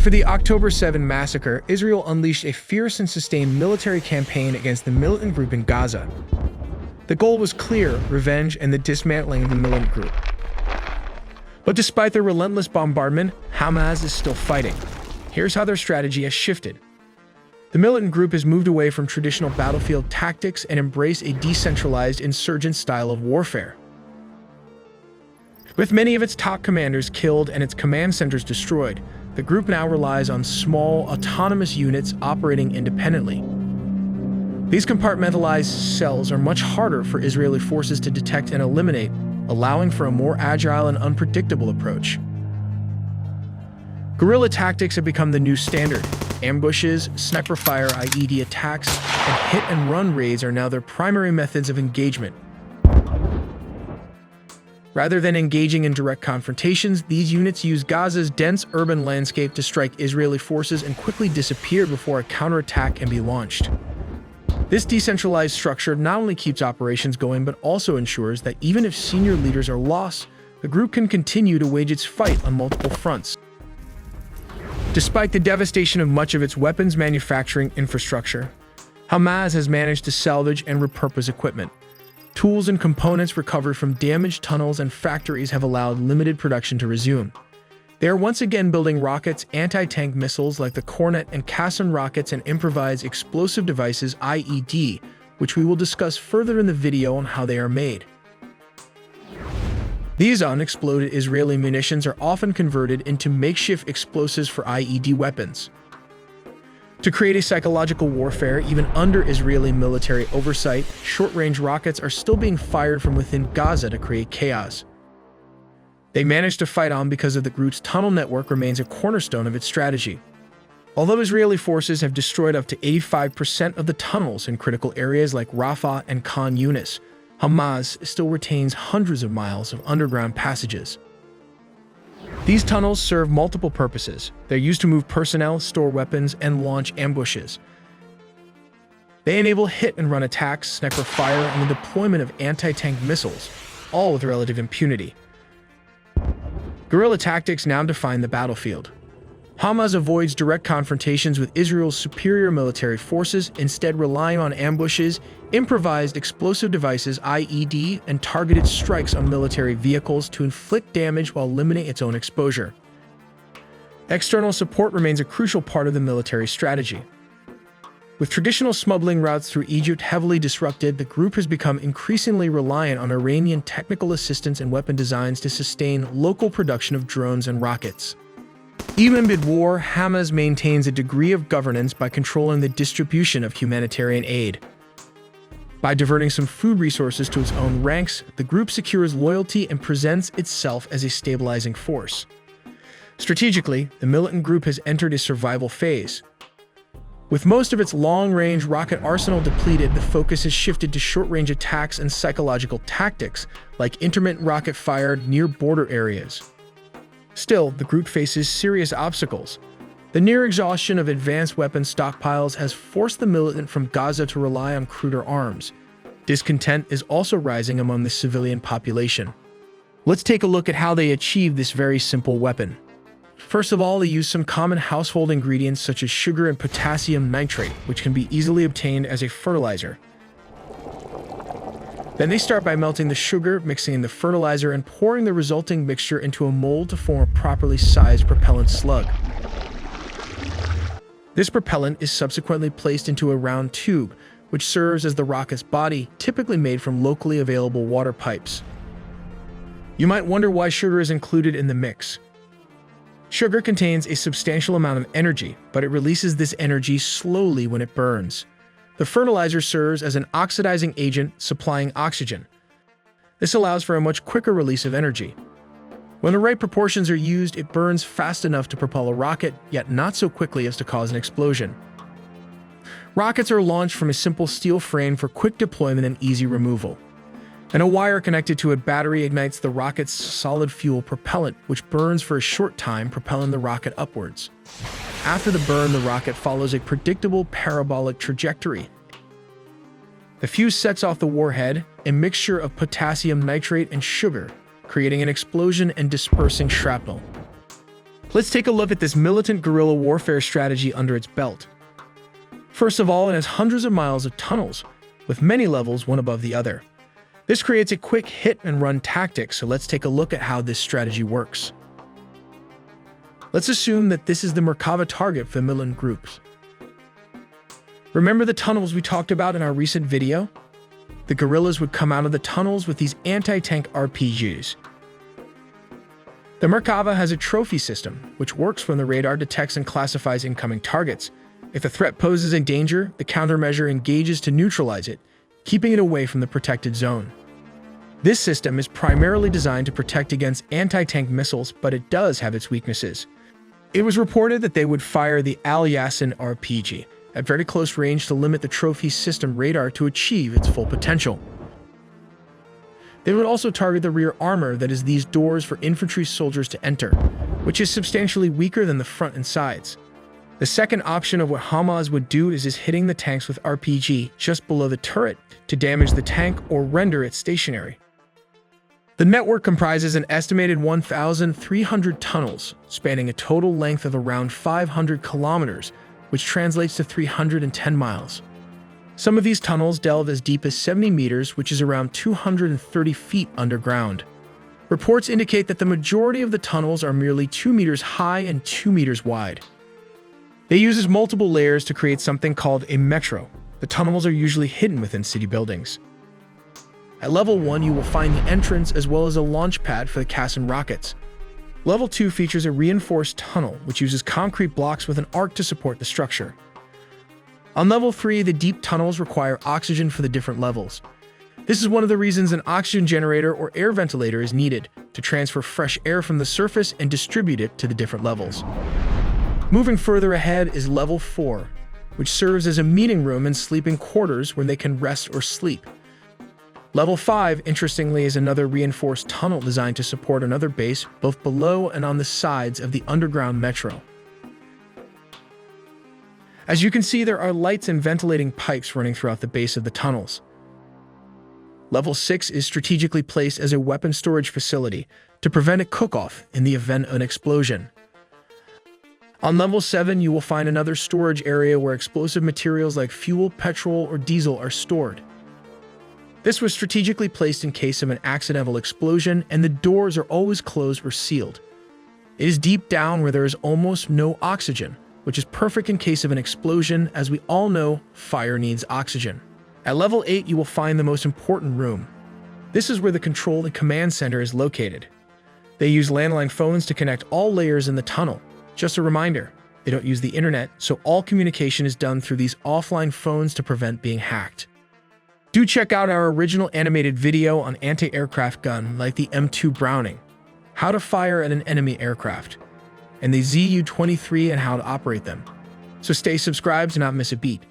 After the October 7 massacre, Israel unleashed a fierce and sustained military campaign against the militant group in Gaza. The goal was clear: revenge and the dismantling of the militant group. But despite their relentless bombardment, Hamas is still fighting. Here's how their strategy has shifted. The militant group has moved away from traditional battlefield tactics and embraced a decentralized insurgent style of warfare. With many of its top commanders killed and its command centers destroyed, the group now relies on small, autonomous units operating independently. These compartmentalized cells are much harder for Israeli forces to detect and eliminate, allowing for a more agile and unpredictable approach. Guerrilla tactics have become the new standard. Ambushes, sniper fire, IED attacks, and hit-and-run raids are now their primary methods of engagement. Rather than engaging in direct confrontations, these units use Gaza's dense urban landscape to strike Israeli forces and quickly disappear before a counterattack can be launched. This decentralized structure not only keeps operations going but also ensures that even if senior leaders are lost, the group can continue to wage its fight on multiple fronts. Despite the devastation of much of its weapons manufacturing infrastructure, Hamas has managed to salvage and repurpose equipment. Tools and components recovered from damaged tunnels and factories have allowed limited production to resume. They are once again building rockets, anti-tank missiles like the Kornet and Kassan rockets, and improvised explosive devices IED, which we will discuss further in the video on how they are made. These unexploded Israeli munitions are often converted into makeshift explosives for IED weapons. To create a psychological warfare, even under Israeli military oversight, short-range rockets are still being fired from within Gaza to create chaos. They managed to fight on because of the group's tunnel network remains a cornerstone of its strategy. Although Israeli forces have destroyed up to 85% of the tunnels in critical areas like Rafah and Khan Yunis, Hamas still retains hundreds of miles of underground passages. These tunnels serve multiple purposes. They're used to move personnel, store weapons, and launch ambushes. They enable hit-and-run attacks, sniper fire, and the deployment of anti-tank missiles, all with relative impunity. Guerrilla tactics now define the battlefield. Hamas avoids direct confrontations with Israel's superior military forces, instead relying on ambushes, improvised explosive devices IED, and targeted strikes on military vehicles to inflict damage while limiting its own exposure. External support remains a crucial part of the military strategy. With traditional smuggling routes through Egypt heavily disrupted, the group has become increasingly reliant on Iranian technical assistance and weapon designs to sustain local production of drones and rockets. Even amid war, Hamas maintains a degree of governance by controlling the distribution of humanitarian aid. By diverting some food resources to its own ranks, the group secures loyalty and presents itself as a stabilizing force. Strategically, the militant group has entered a survival phase. With most of its long-range rocket arsenal depleted, the focus has shifted to short-range attacks and psychological tactics, like intermittent rocket fired near border areas. Still, the group faces serious obstacles. The near exhaustion of advanced weapons stockpiles has forced the militant from Gaza to rely on cruder arms. Discontent is also rising among the civilian population. Let's take a look at how they achieve this very simple weapon. First of all, they use some common household ingredients such as sugar and potassium nitrate, which can be easily obtained as a fertilizer. Then they start by melting the sugar, mixing in the fertilizer, and pouring the resulting mixture into a mold to form a properly sized propellant slug. This propellant is subsequently placed into a round tube, which serves as the rocket's body, typically made from locally available water pipes. You might wonder why sugar is included in the mix. Sugar contains a substantial amount of energy, but it releases this energy slowly when it burns. The fertilizer serves as an oxidizing agent, supplying oxygen. This allows for a much quicker release of energy. When the right proportions are used, it burns fast enough to propel a rocket, yet not so quickly as to cause an explosion. Rockets are launched from a simple steel frame for quick deployment and easy removal. And a wire connected to a battery ignites the rocket's solid fuel propellant, which burns for a short time, propelling the rocket upwards. After the burn, the rocket follows a predictable parabolic trajectory. The fuse sets off the warhead, a mixture of potassium nitrate and sugar, creating an explosion and dispersing shrapnel. Let's take a look at this militant guerrilla warfare strategy under its belt. First of all, it has hundreds of miles of tunnels, with many levels one above the other. This creates a quick hit-and-run tactic, so let's take a look at how this strategy works. Let's assume that this is the Merkava target for the militant groups. Remember the tunnels we talked about in our recent video? The guerrillas would come out of the tunnels with these anti-tank RPGs. The Merkava has a trophy system, which works when the radar detects and classifies incoming targets. If the threat poses a danger, the countermeasure engages to neutralize it, keeping it away from the protected zone. This system is primarily designed to protect against anti-tank missiles, but it does have its weaknesses. It was reported that they would fire the Al Yassin RPG at very close range to limit the trophy system radar to achieve its full potential. They would also target the rear armor, that is these doors for infantry soldiers to enter, which is substantially weaker than the front and sides. The second option of what Hamas would do is hitting the tanks with RPG just below the turret to damage the tank or render it stationary. The network comprises an estimated 1,300 tunnels, spanning a total length of around 500 kilometers, which translates to 310 miles. Some of these tunnels delve as deep as 70 meters, which is around 230 feet underground. Reports indicate that the majority of the tunnels are merely 2 meters high and 2 meters wide. They use multiple layers to create something called a metro. The tunnels are usually hidden within city buildings. At level 1, you will find the entrance as well as a launch pad for the Qassam rockets. Level 2 features a reinforced tunnel, which uses concrete blocks with an arc to support the structure. On level 3, the deep tunnels require oxygen for the different levels. This is one of the reasons an oxygen generator or air ventilator is needed, to transfer fresh air from the surface and distribute it to the different levels. Moving further ahead is level 4, which serves as a meeting room and sleeping quarters where they can rest or sleep. Level 5, interestingly, is another reinforced tunnel designed to support another base both below and on the sides of the underground metro. As you can see, there are lights and ventilating pipes running throughout the base of the tunnels. Level 6 is strategically placed as a weapon storage facility to prevent a cook-off in the event of an explosion. On level 7, you will find another storage area where explosive materials like fuel, petrol, or diesel are stored. This was strategically placed in case of an accidental explosion, and the doors are always closed or sealed. It is deep down where there is almost no oxygen, which is perfect in case of an explosion, as we all know fire needs oxygen. At level 8, you will find the most important room. This is where the control and command center is located. They use landline phones to connect all layers in the tunnel. Just a reminder, they don't use the internet, so all communication is done through these offline phones to prevent being hacked. Do check out our original animated video on anti-aircraft gun like the M2 Browning, how to fire at an enemy aircraft, and the Zu-23 and how to operate them. So stay subscribed to not miss a beat.